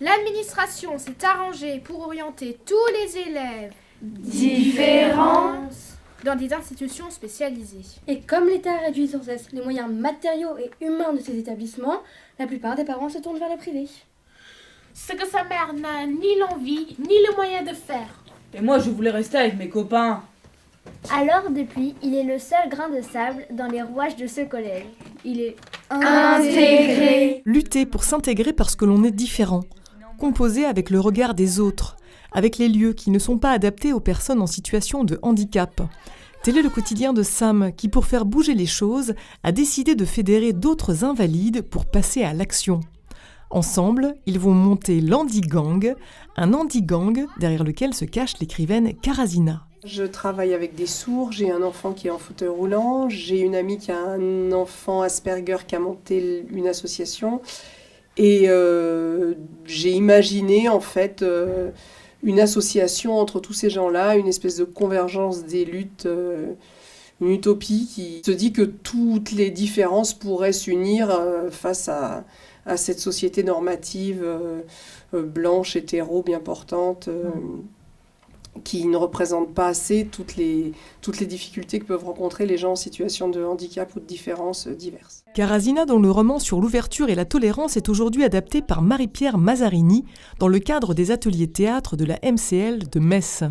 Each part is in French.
L'administration s'est arrangée pour orienter tous les élèves différents dans des institutions spécialisées. Et comme l'État réduit sans cesse les moyens matériaux et humains de ces établissements, la plupart des parents se tournent vers le privé. Ce que sa mère n'a ni l'envie, ni le moyen de faire. Et moi, je voulais rester avec mes copains. Alors depuis, il est le seul grain de sable dans les rouages de ce collège. Il est Intégré. Lutter pour s'intégrer parce que l'on est différent. Composer avec le regard des autres, avec les lieux qui ne sont pas adaptés aux personnes en situation de handicap. Tel est le quotidien de Sam qui, pour faire bouger les choses, a décidé de fédérer d'autres invalides pour passer à l'action. Ensemble, ils vont monter l'Handigang, un handigang derrière lequel se cache l'écrivaine Karazina. Je travaille avec des sourds, j'ai un enfant qui est en fauteuil roulant, j'ai une amie qui a un enfant Asperger qui a monté une association et j'ai imaginé en fait une association entre tous ces gens-là, une espèce de convergence des luttes, une utopie qui se dit que toutes les différences pourraient s'unir face à cette société normative blanche, hétéro, bien portante, qui ne représente pas assez toutes les difficultés que peuvent rencontrer les gens en situation de handicap ou de différences diverses. Karazina, dont le roman sur l'ouverture et la tolérance est aujourd'hui adapté par Marie-Pierre Mazzarini dans le cadre des ateliers théâtre de la MCL de Metz.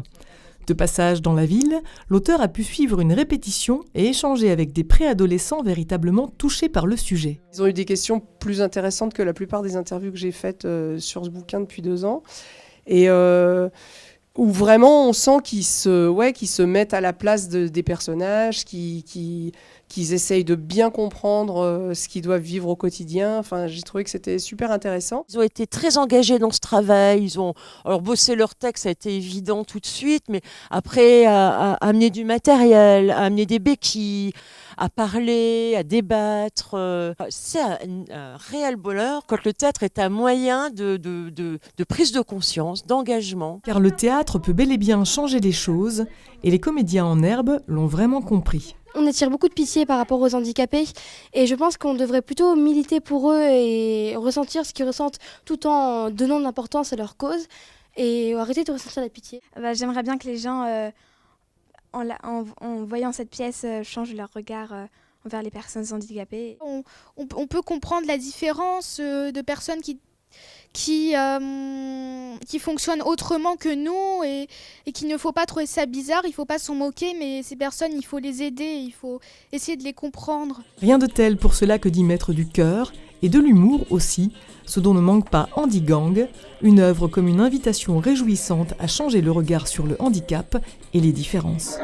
De passage dans la ville, l'auteur a pu suivre une répétition et échanger avec des préadolescents véritablement touchés par le sujet. Ils ont eu des questions plus intéressantes que la plupart des interviews que j'ai faites sur ce bouquin depuis 2 ans. Et où vraiment on sent qu'ils se mettent à la place des personnages, qu'ils essayent de bien comprendre ce qu'ils doivent vivre au quotidien. Enfin, j'ai trouvé que c'était super intéressant. Ils ont été très engagés dans ce travail. Ils ont bossé leur texte, ça a été évident tout de suite, mais après, à amener du matériel, à amener des béquilles, à parler, à débattre. C'est un réel bonheur quand le théâtre est un moyen de prise de conscience, d'engagement. Car le théâtre peut bel et bien changer les choses, et les comédiens en herbe l'ont vraiment compris. On attire beaucoup de pitié par rapport aux handicapés et je pense qu'on devrait plutôt militer pour eux et ressentir ce qu'ils ressentent tout en donnant de l'importance à leur cause et arrêter de ressentir la pitié. J'aimerais bien que les gens, en voyant cette pièce, changent leur regard envers les personnes handicapées. On peut comprendre la différence de personnes qui fonctionnent autrement que nous et qu'il ne faut pas trouver ça bizarre, il ne faut pas s'en moquer, mais ces personnes, il faut les aider, il faut essayer de les comprendre. Rien de tel pour cela que d'y mettre du cœur et de l'humour aussi, ce dont ne manque pas Handigang, une œuvre comme une invitation réjouissante à changer le regard sur le handicap et les différences.